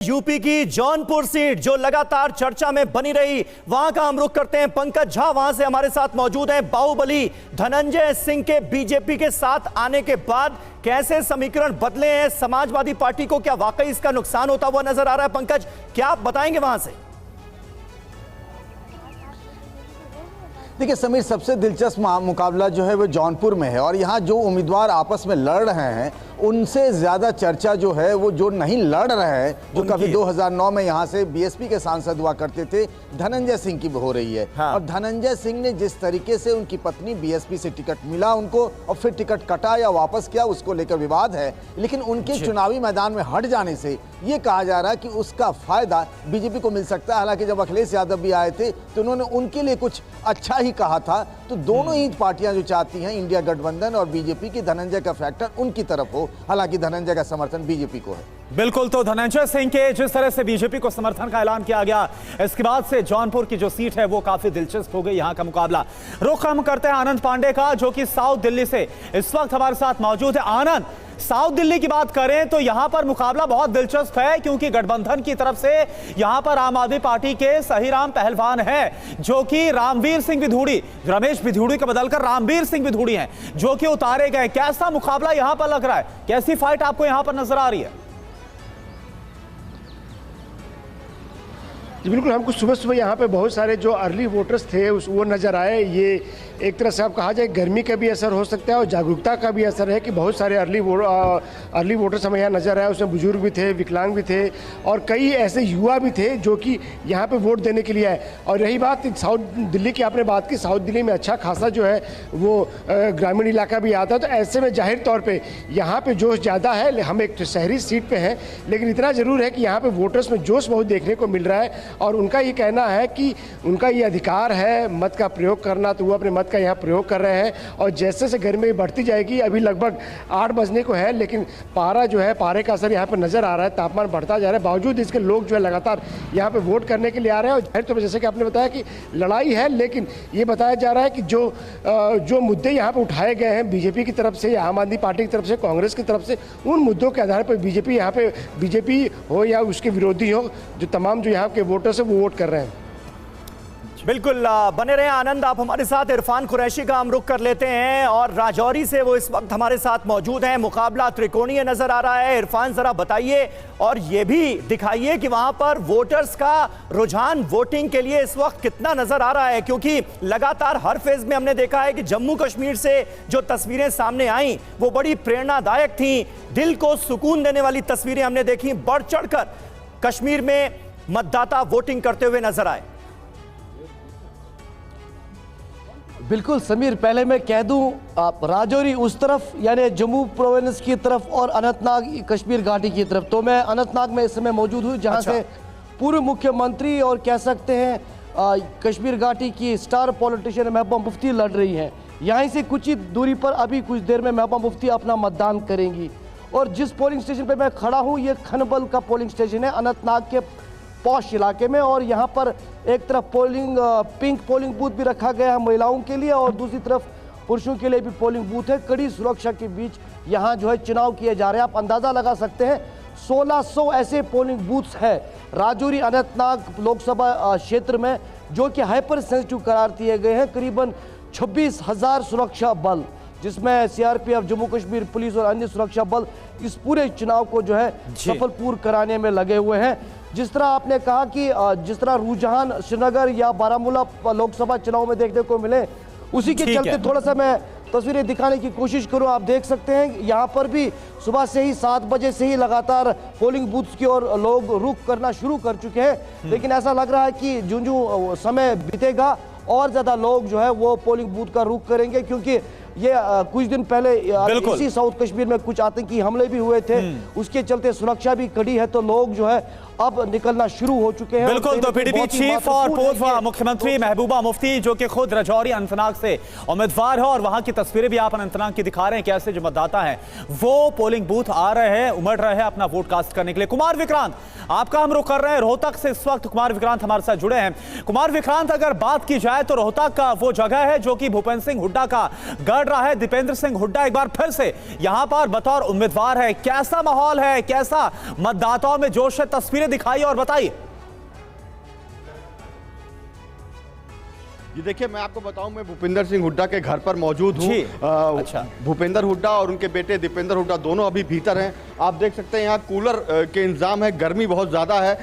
UP की Jaunpur seat जो लगातार चर्चा में बनी रही, वहां का हम रुख करते हैं। पंकज झा वहां से हमारे साथ मौजूद हैं। बाहुबली धनंजय सिंह के बीजेपी के साथ आने के बाद कैसे समीकरण बदले हैं समाजवादी पार्टी को? क्या वाकई इसका नुकसान होता हुआ नजर आ रहा है? पंकज, क्या आप बताएंगे वहां से? देखिए समीर, सबसे दिलचस्प मुकाबला जो है वो जौनपुर में है और यहाँ जो उम्मीदवार आपस में लड़ रहे हैं उनसे ज़्यादा चर्चा जो है वो जो नहीं लड़ रहे हैं, जो कभी 2009 में यहाँ से बीएसपी के सांसद हुआ करते थे, धनंजय सिंह की हो रही है। हाँ। और धनंजय सिंह ने जिस तरीके से उनकी पत्नी बीएसपी से टिकट मिला उनको और फिर टिकट कटा या वापस किया, उसको लेकर विवाद है। लेकिन उनके चुनावी मैदान में हट जाने से ये कहा जा रहा है कि उसका फायदा बीजेपी को मिल सकता है। हालांकि जब अखिलेश यादव भी आए थे तो उन्होंने उनके लिए कुछ अच्छा ही कहा था। तो दोनों ही पार्टियां जो चाहती हैं, इंडिया गठबंधन और बीजेपी, की धनंजय का फैक्टर उनकी तरफ हो। हालांकि धनंजय का समर्थन बीजेपी को है। बिल्कुल, तो धनंजय सिंह के जिस तरह से बीजेपी को समर्थन का ऐलान किया गया, इसके बाद से जौनपुर की जो सीट है वो काफी दिलचस्प हो गई। यहां का मुकाबला रुख हम करते हैं आनंद पांडे का, जो कि साउथ दिल्ली से इस वक्त हमारे साथ मौजूद है। आनंद, साउथ दिल्ली की बात करें तो यहां पर मुकाबला बहुत दिलचस्प है, क्योंकि गठबंधन की तरफ से यहां पर आम आदमी पार्टी के सहीराम पहलवान हैं, जो कि रामवीर सिंह विधूड़ी, रमेश विधूड़ी को बदलकर रामवीर सिंह विधूड़ी हैं, जो कि उतारे गए। कैसा मुकाबला यहां पर लग रहा है? कैसी फाइट आपको यहां पर नजर आ रही है? जी बिल्कुल, हमको सुबह सुबह यहाँ पे बहुत सारे जो अर्ली वोटर्स थे वो नज़र आए। ये एक तरह से आप कहा जाए गर्मी का भी असर हो सकता है और जागरूकता का भी असर है कि बहुत सारे अर्ली वोटर्स हमें यहाँ नज़र आए। उसमें बुजुर्ग भी थे, विकलांग भी थे और कई ऐसे युवा भी थे जो कि यहाँ पे वोट देने के लिए आए। और रही बात साउथ दिल्ली की, आपने बात की, साउथ दिल्ली में अच्छा खासा जो है वो ग्रामीण इलाका भी आता है। तो ऐसे में जाहिर तौर पर यहाँ पर जोश ज़्यादा है। हम एक शहरी सीट पर हैं, लेकिन इतना ज़रूर है कि यहाँ पर वोटर्स में जोश बहुत देखने को मिल रहा है और उनका ये कहना है कि उनका ये अधिकार है मत का प्रयोग करना, तो वो अपने मत का यहाँ प्रयोग कर रहे हैं। और जैसे जैसे गर्मी बढ़ती जाएगी, अभी लगभग 8 बजने को है, लेकिन पारा जो है, पारे का असर यहाँ पर नज़र आ रहा है, तापमान बढ़ता जा रहा है। बावजूद इसके लोग जो है लगातार यहाँ पे वोट करने के लिए आ रहे हैं। और जाहिर तौर पर जैसे कि आपने बताया कि लड़ाई है, लेकिन ये बताया जा रहा है कि जो मुद्दे यहाँ पर उठाए गए हैं बीजेपी की तरफ से या आम आदमी पार्टी की तरफ से, कांग्रेस की तरफ से, उन मुद्दों के आधार पर बीजेपी हो या उसके विरोधी हो, जो तमाम जो यहाँ के वोटर्स वो वोट कर रहे हैं। बिल्कुल, बने रहे आनंद आप हमारे साथ। इरफान कुरैशी का हम रुख कर लेते हैं और राजौरी से वो इस वक्त हमारे साथ मौजूद हैं। मुकाबला त्रिकोणीय नजर आ रहा है। इरफान, जरा बताइए और ये भी दिखाइए कि वहां पर वोटर्स का रुझान वोटिंग के लिए इस वक्त कितना नजर आ रहा है, क्योंकि लगातार हर फेज में हमने देखा है कि जम्मू कश्मीर से जो तस्वीरें सामने आई वो बड़ी प्रेरणादायक थी, दिल को सुकून देने वाली तस्वीरें हमने देखी। बढ़ चढ़कर कश्मीर में मतदाता वोटिंग करते हुए नजर आए। बिल्कुल समीर, पहले मैं कह दूं, राजौरी उस तरफ यानी जम्मू प्रोविंस की तरफ और अनंतनाग कश्मीर घाटी की तरफ। तो मैं अनंतनाग में इस समय मौजूद हूं, जहां से पूर्व मुख्यमंत्री और कह सकते हैं कश्मीर घाटी की स्टार पॉलिटिशियन महबूबा मुफ्ती लड़ रही हैं। यहीं से कुछ ही दूरी पर अभी कुछ देर में महबूबा मुफ्ती अपना मतदान करेंगी। और जिस पोलिंग स्टेशन पर मैं खड़ा हूँ, ये खनबल का पोलिंग स्टेशन है अनंतनाग के पॉश इलाके में। और यहाँ पर एक तरफ पिंक पोलिंग बूथ भी रखा गया है महिलाओं के लिए और दूसरी तरफ पुरुषों के लिए भी पोलिंग बूथ है। कड़ी सुरक्षा के बीच यहाँ जो है चुनाव किए जा रहे हैं। आप अंदाज़ा लगा सकते हैं 1600 ऐसे पोलिंग बूथ्स है राजौरी अनंतनाग लोकसभा क्षेत्र में, जो कि हाइपर सेंसिटिव करार दिए गए हैं। करीबन 26,000 सुरक्षा बल, जिसमें सीआरपीएफ, जम्मू कश्मीर पुलिस और अन्य सुरक्षा बल इस पूरे चुनाव को जो है सफलपूर्ण कराने में लगे हुए हैं। जिस तरह आपने कहा कि जिस तरह रुझान श्रीनगर या बारामूला लोकसभा चुनाव में देखने को मिले, उसी के चलते थोड़ा सा मैं तस्वीरें दिखाने की कोशिश करूं। आप देख सकते हैं यहाँ पर भी सुबह से ही 7 बजे से ही लगातार पोलिंग बूथ्स की ओर लोग रुख करना शुरू कर चुके हैं। लेकिन ऐसा लग रहा है कि जो समय बीतेगा और ज़्यादा लोग जो है वो पोलिंग बूथ का रुख करेंगे, क्योंकि ये कुछ दिन पहले इसी साउथ कश्मीर में कुछ आतंकी हमले भी हुए थे, उसके चलते सुरक्षा भी कड़ी है। तो लोग जो है अब निकलना शुरू हो चुके हैं। बिल्कुल, तो पीडीपी चीफ और पूर्व मुख्यमंत्री महबूबा मुफ्ती, जो कि खुद राजौरी अनंतनाग से उम्मीदवार है, और वहां की तस्वीरें भी आप अनंतनाग की दिखा रहे हैं, कैसे जो मतदाता हैं वो पोलिंग बूथ आ रहे हैं, उमड़ रहे हैं अपना वोट कास्ट करने के लिए। कुमार विक्रांत, आपका हम रुख कर रहे हैं रोहतक से। इस वक्त कुमार विक्रांत हमारे साथ जुड़े हैं। कुमार विक्रांत, अगर बात की जाए तो रोहतक का वो जगह है जो कि भूपेंद्र सिंह हुड्डा का गढ़ रहा है। दीपेंद्र सिंह हुड्डा एक बार फिर से यहां पर बतौर उम्मीदवार है। कैसा माहौल है, कैसा मतदाताओं में जोश है? तस्वीरें दिखाइए और बताइए। जी देखिए, मैं आपको बताऊं, मैं भूपेंद्र सिंह हुड्डा के घर पर मौजूद हूं। जी, अच्छा। भूपेंद्र हुड्डा और उनके बेटे दीपेंद्र हुड्डा दोनों अभी भीतर हैं। आप देख सकते हैं यहाँ कूलर के इंतजाम है, गर्मी बहुत ज़्यादा है।